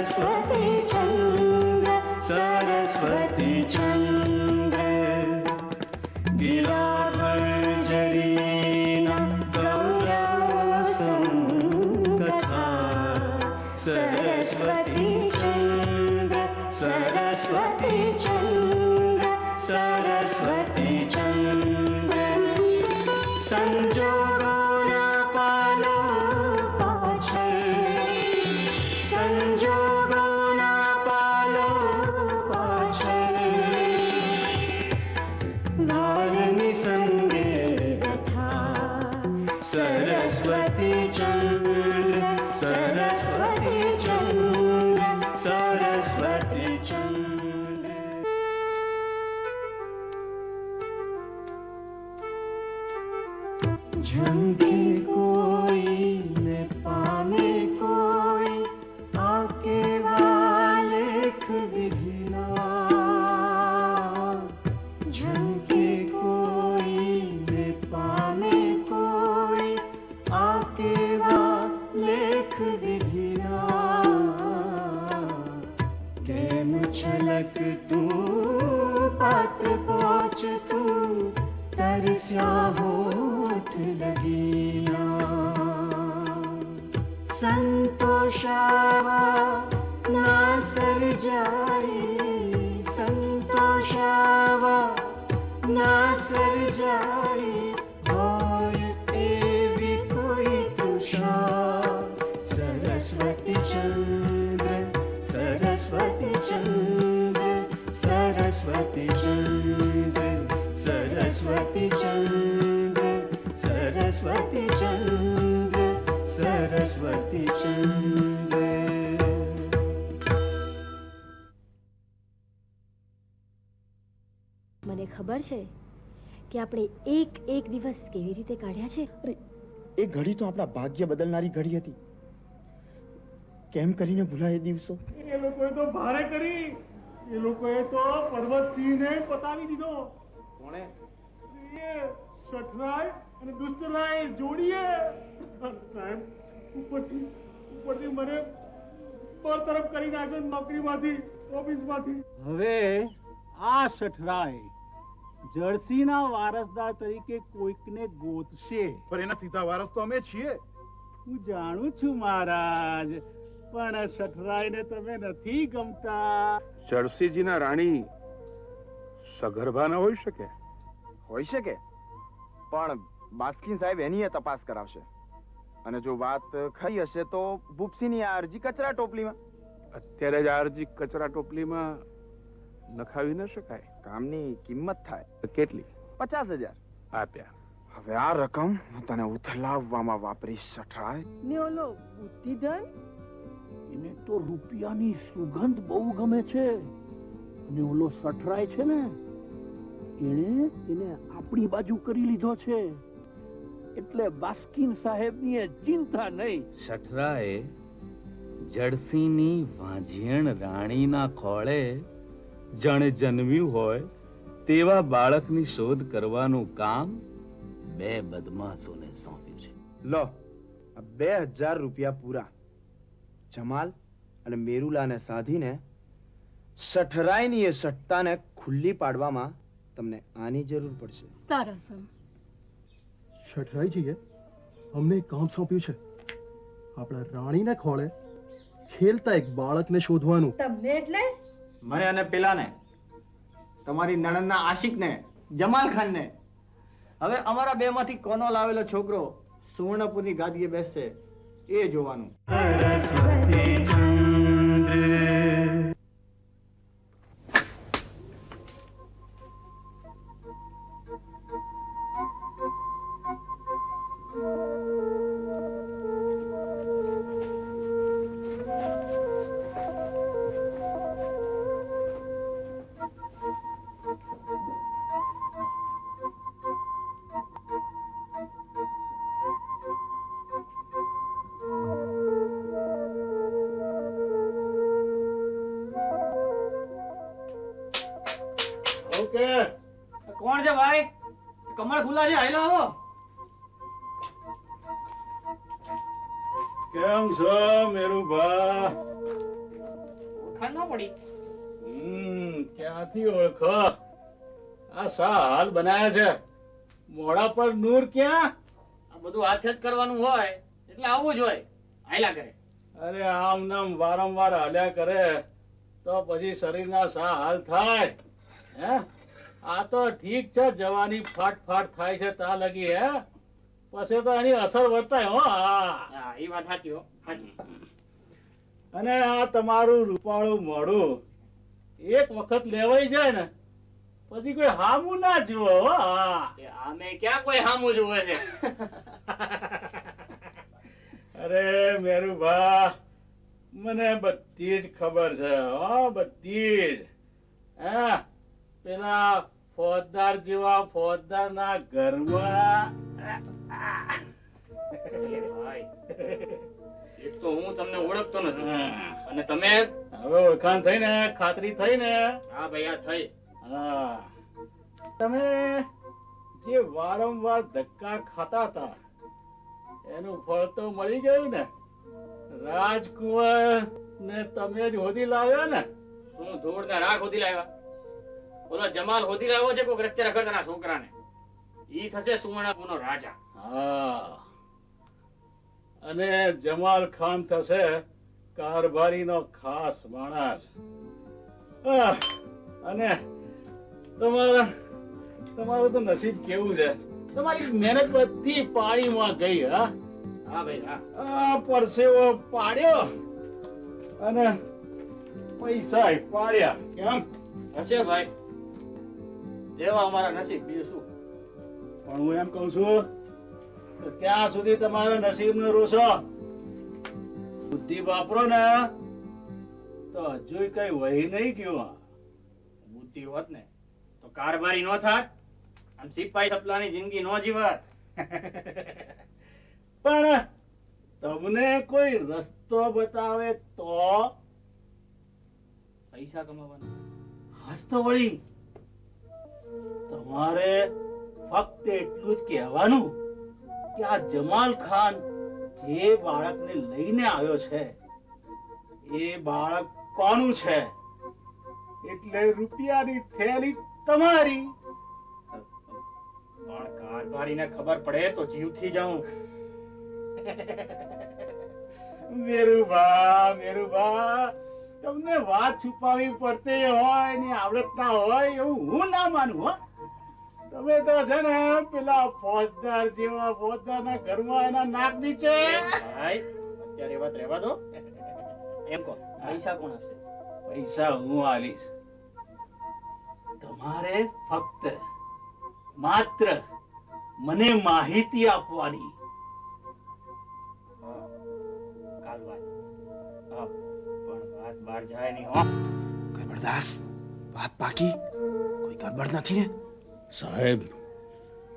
सरस्वती चंद्र सरस्वती चंद्र गिराभर्जरीना गौरवसं कथा सरस्वती चंद्र सरस्वती चंद्र सरस्वती चंद्र संजोगोना पालो पाछળ संजोगोना पालो पाછળ ભાલની સંગે કથા સરસ્વતી ચંદ્ર સરસ્વતી ચંદ્ર સરસ્વતી ચંદ્ર ઝંખે કોઈ ને પામે કોઈ આકે વાલેખ વિધિના ઝંખે કોઈ ને પામે કોઈ આકે વાલેખ વિધિના કેમ છલક તું પાત્ર પહોંચ તું तरस्या होठ लगीना संतोषावा ना सर्जाए संतोषावा ना सर्जाए होय एवी કોઈ તૃષા સરસ્વતી ચંદ્ર સરસ્વતી ચંદ્ર સરસ્વતી ચંદ્ર सरस्वती चंद्र सरस्वती चंद्र सरस्वती चंद्र મને ખબર છે કે આપણે એક એક દિવસ કેવી રીતે કાઢ્યા છે. અરે એ ઘડી તો આપણા ભાગ્ય બદલનારી ઘડી હતી. કેમ કરીને ભૂલાય એ દિવસો? એ લોકોએ તો ભારે કરી. એ લોકોએ તો પર્વતસિંહને પતાવી દીધો. કોણે? એ શઠરાય અને દુષ્ટરાય જોડીએ. સાહેબ ઉપરથી મને બરતરફ કરી નાખ્યો નોકરીમાંથી, ઓફિસમાંથી. હવે આ શઠરાય જર્સીના વારસદાર તરીકે કોઈકને ગોતશે. પણ એના સીધા વારસ તો અમે છીએ. હું જાણું છું મહારાજ, પણ શઠરાયને તમે નથી ગમતા. જર્સીજીના રાણી સગર્ભા ન હોઈ શકે. હોઈ શકે, પણ બાસ્કીન સાહેબ એની તપાસ કરાવશે, અને જો વાત ખરી હશે તો ભૂપસીની આ અરજી કચરા ટોપલીમાં. અત્યારે જ આ અરજી કચરા ટોપલીમાં નખાવી ન શકાય. કામની કિંમત થાય. કેટલી? 50,000 આપ્યા. હવે આ રકમ હું તને ઉથલાવવામાં વાપરીશ શઠરાય. ને ઓલો બુદ્ધિધન, એને તો રૂપિયાની સુગંધ બહુ ગમે છે. ને ઓલો શઠરાય છે ને, એને આપણી બાજુ કરી લીધો છે. એટલે બાસ્કીન સાહેબની ચિંતા નહીં. શઠરાએ જડસીની વાંઝિયણ રાણીના ખોળે જાણે જન્મ્યું હોય તેવા બાળકની શોધ કરવાનું કામ 2 બદમાશોને સોંપ્યું છે. લો, 2000 રૂપિયા પૂરા. જમાલ અને મેરુલાને સાધીને શઠરાયની એ સટ્ટાને ખુલ્લી પાડવામાં તમને આની જરૂર પડશે. તારાસમ શઠરાઈજીએ અમને એક કામ સોંપ્યું છે. આપણા રાણીને ખોળે ખેલતા એક બાળકને શોધવાનું. તમને એટલે મને અને પેલાને, તમારી નણંદના આશિકને, જમાલ ખાનને. હવે અમારા બેમાંથી કોનો લાવેલો છોકરો સુવર્ણપુરની ગાદીએ બેસશે એ જોવાનું. सरस्वती चंद्र કોણ છે ભાઈ? કમળ ખુલ્લા છે, આઈ લાવો. કેમ છો મેરુભા? ઓળખાણ ન પડી. ક્યાંથી ઓળખો? આ શા હાલ બનાયા છે? મોઢા પર નૂર ક્યાં? આ બધું હાથે જ કરવાનું હોય એટલે આવું જ હોય. હાયલા કરે. અરે આમ નામ વારંવાર હાલ્યા કરે તો પછી શરીરના શા હાલ થાય? હે આ તો ઠીક છે, જવાની ફાટ થાય છે ત્યાં લગી, હે પછી તો એની અસર વર્તાય હો. હા, એ વાત સાચી હો, સાચી. અને આ તમારું રૂપાળું મોઢું એક વખત લેવાઈ જાય ને પછી કોઈ હામું ના જુઓ હો. એ આમે ક્યાં કોઈ હામું જોવે છે? અરે મેરુભા, મને બધી જ ખબર છે હો, બધી જ. હે પેલા ફોજદાર જેવા ફોજદારના ઘરમાં એ ભાઈ, એક તો હું તમને ઓળખતો નથી અને તમે હવે ઓળખાણ થઈ ને, ખાતરી થઈ ને? હા ભાઈ, આ થઈ. હા, તમે જે વારંવાર ધક્કા ખાતા હતા એનું ફળ તો મળી ગયું ને? રાજકુંવર ને તમે જ હોદી લાવ્યા ને? શું ધૂળના રાખ હોધી લાવ્યા? ઓલો જમાલ હોધી લાવ્યો છે કોઈ રસ્તે રખડતાના છોકરાને. ઈ થશે સુવર્ણપુરનો રાજા. હા, અને જમાલ ખાન થશે કારભારીનો ખાસ માણસ. અને તમારું તો નસીબ કેવું છે, તમારી મહેનત બધી પાણીમાં ગઈ. હા હા ભાઈ, હા. આ પરસેવો પાડ્યો અને પૈસા પાડ્યા. કેમ હશે ભાઈ, જેવા અમારા નસીબ, બીજું શું. પણ હું એમ કઉ છું કે ત્યાં સુધી તમારા નસીબને રોષો, બુદ્ધિ વાપરો ને તો હજુ કઈ વહી નહીં ગયું. બુદ્ધિ હોત ને તો કારભારી નો થાત અને સિપાહી સપલાની જિંદગી નો જીવત. પણ તમને કોઈ રસ્તો બતાવે તો? પૈસા કમાવાનો. હાસ તો વળી તમારે ફક્ત એટલું જ કહેવાનું કે આ જમાલ ખાન જે બાળકને લઈને આવ્યો છે એ બાળક કોનું છે, એટલે રૂપિયાની થેલી તમારી. પણ કારભારીને ખબર પડે તો જીવથી જાઉં. મેરુભા, તમને વાત છુપાવી પડતી હોય ને આવડત ના હોય એવું હું ના માનું. હો, તમે તો છે ને પેલા ફોજદાર જેવા ફોજદારના ઘરમાં એના નાક નીચે. ભાઈ, અત્યારે વાત રહેવા દો. એમ કહો, પૈસા કોણ આપશે? પૈસા હું આલીશ. તમારે ફક્ત માત્ર મને માહિતી આપવાની. કાલ વાત. હા, પણ વાત બહાર જાય નહીં હો. ગરબડદાસ, વાત પાકી? કોઈ ગરબડ નથી ને? સાહેબ,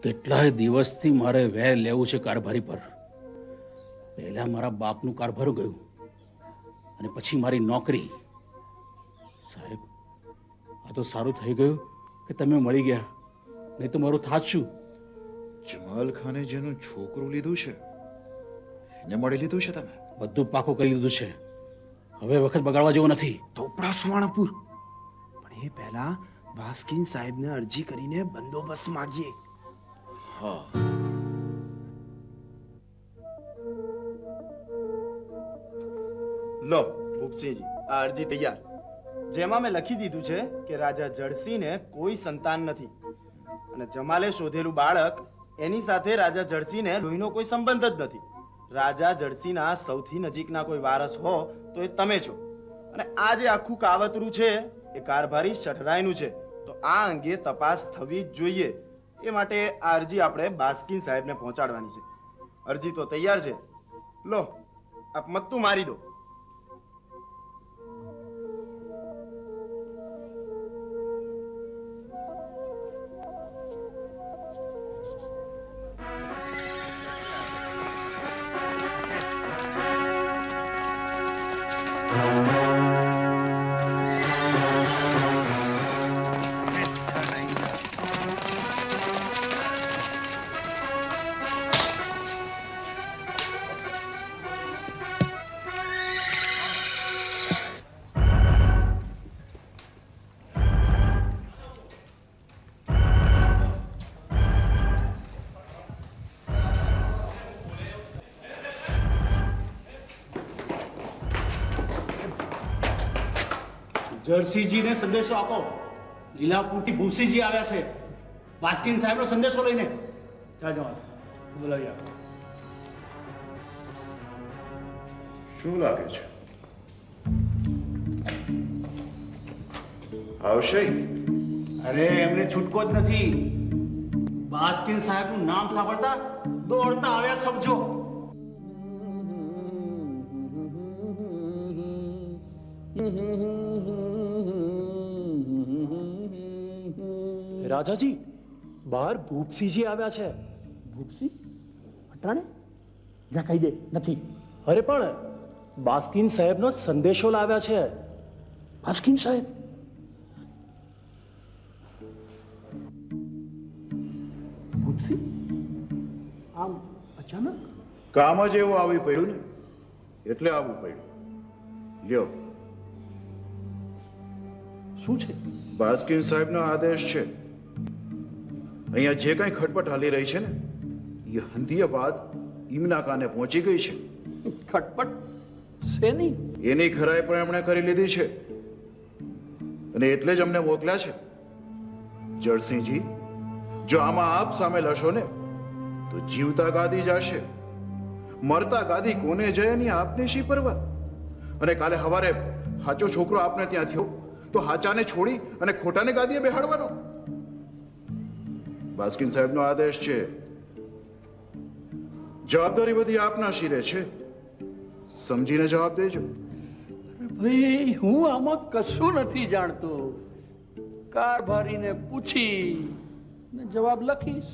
કેટલાય દિવસથી મારે વેર લેવું છે કારભારી પર. પહેલા મારા બાપનું કારભારું ગયું અને પછી મારી નોકરી. સાહેબ, આ તો સારું થઈ ગયું કે તમે મળી ગયા, નહીં તો મારું થાત શું? જમાલ ખાને જેનું છોકરું લીધું છે એને મળી લીધું છે તમે? બધું પાકું કરી દીધું છે. હવે વખત બગાડવા જેવો નથી. તો ઉપરા સુવર્ણપુર, પણ એ પહેલા બાસ્કીન સાહેબને અરજી કરીને બંદોબસ્ત માંગીએ. હા, લો ભૂપસિંહજી, આ અરજી તૈયાર, જેમાં મેં લખી દીધું છે કે રાજા જળસિંહને કોઈ સંતાન નથી અને જમાલે શોધેલું બાળક એની સાથે રાજા જળસિંહને લોહીનો કોઈ સંબંધ જ નથી. રાજા જળસિંહના સૌથી નજીકના કોઈ વારસ હો તો એ તમે છો. અને આ જે આખું કાવતરું છે એ કારભારી શઠરાયનું છે, તો આ અંગે તપાસ થવી જ જોઈએ. એ માટે આ અરજી આપણે બાસ્કીન સાહેબને પહોંચાડવાની છે. અરજી તો તૈયાર છે, લો આપ મત્તું મારી દો. જર્સીજીને સંદેશો આપો. લીલાપુરથી ભૂસીજી આવ્યા છે. બાસ્કિન સાહેબનો સંદેશો લઈને. જા જમાલ, બોલાવી આપ. શું લાગે છે આવશે? અરે એમને છૂટકો જ નથી. બાસ્કિન સાહેબનું નામ સાંભળતા દોડતા આવ્યા સમજો. રાજાજી, બહાર ભૂપસિંહજી આવ્યા છે. ભૂપસી અટાણે જા કહી દે નથી. અરે પણ બાસ્કિન સાહેબનો સંદેશો લાવ્યા છે. બાસ્કિન સાહેબ? ભૂપસી આમ અચાનક? કામ જ એવું આવી પડ્યું ને, એટલે આવવું પડ્યું. લ્યો, શું છે? બાસ્કિન સાહેબનો આદેશ છે. અહીંયા જે કાંઈ ખટપટ હાલી રહી છે ને, એ હંધીય વાત ઈમના કાને પહોંચી ગઈ છે. ખટપટ શેની? એની ખરાઈ પણ એમણે કરી લીધી છે, અને એટલે જ અમને મોકલ્યા છે. જળસિંહજી, જો આમાં આપ સામે લશો ને તો જીવતા ગાદી જશે, મરતા ગાદી કોને જાય એની આપને શી પરવા? અને કાલે સવારે હાચો છોકરો આપને ત્યાં થયો તો હાચાને છોડી અને ખોટાને ગાદીએ બેહાડવાનો. બાસ્કિન સાહેબનો આદેશ છે. જવાબદારી બધી આપના શિરે છે. સમજીને જવાબ દેજો. ભાઈ, હું આમાં કશું નથી જાણતો. કારભારીને પૂછી ને જવાબ લખીશ.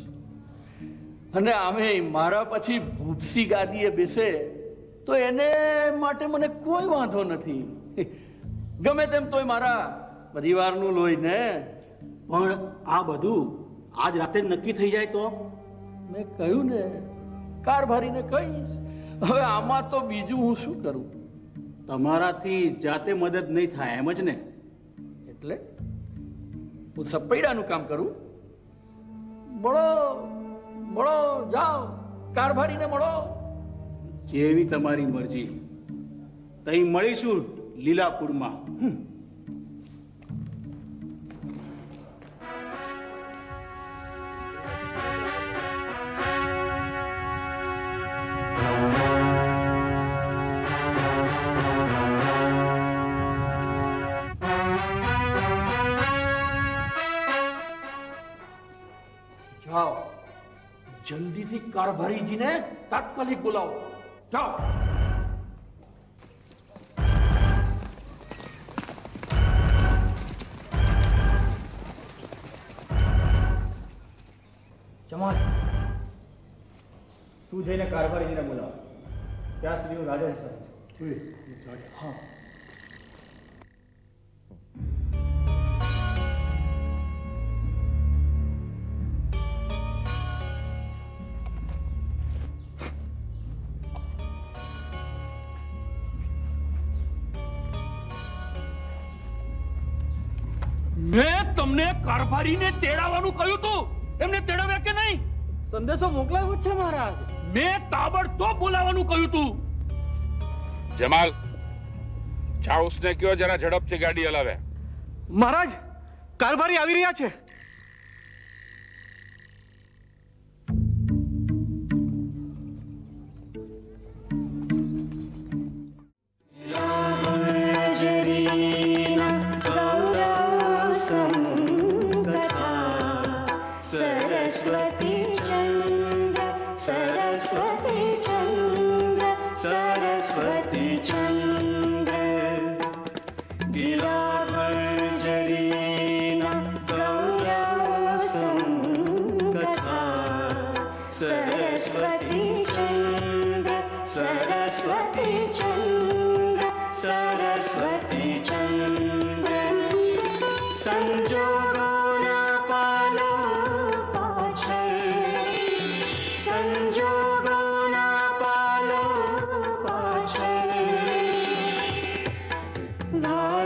અને આમે મારા પછી ભૂપસી ગાદીએ બેસે તો એને માટે મને કોઈ વાંધો નથી. ગમે તેમ તોય મારા પરિવારનું લોહી ને. પણ આ બધું આજ રાતે જ નક્કી થઈ જાય તો? મેં કહ્યું ને, કારભારીને કહીશ. હવે આમાં તો બીજું હું શું કરું? તમારાથી જાતે મદદ નહીં થાય એમ જ ને? એટલે હું સપૈડાનું કામ કરું? મળો મળો, જાઓ કારભારીને મળો. જેવી તમારી મરજી. તઈ મળીશું લીલાપુરમાં. જાઓ, જલ્દીથી કારભારીજીને તાત્કાલિક બોલાવો. જાઓ. જમાલ, તું જઈને કારભારીજીને બોલાવ. ત્યાં સુધી હું રાજા સાથે છું. હા. મેં તમને કારભારીને તેડાવવાનું કહ્યું તું, એમને તેડાવ્યા કે નહીં? સંદેશો મોકલાવ્યો છે મહારાજ. મેં તાબડતોબ બોલાવવાનું કહ્યું તું. જમાલ, ચાઉસને કયો જરા ઝડપથી ગાડી હલાવે. મહારાજ, કારભારી આવી રહ્યા છે. ના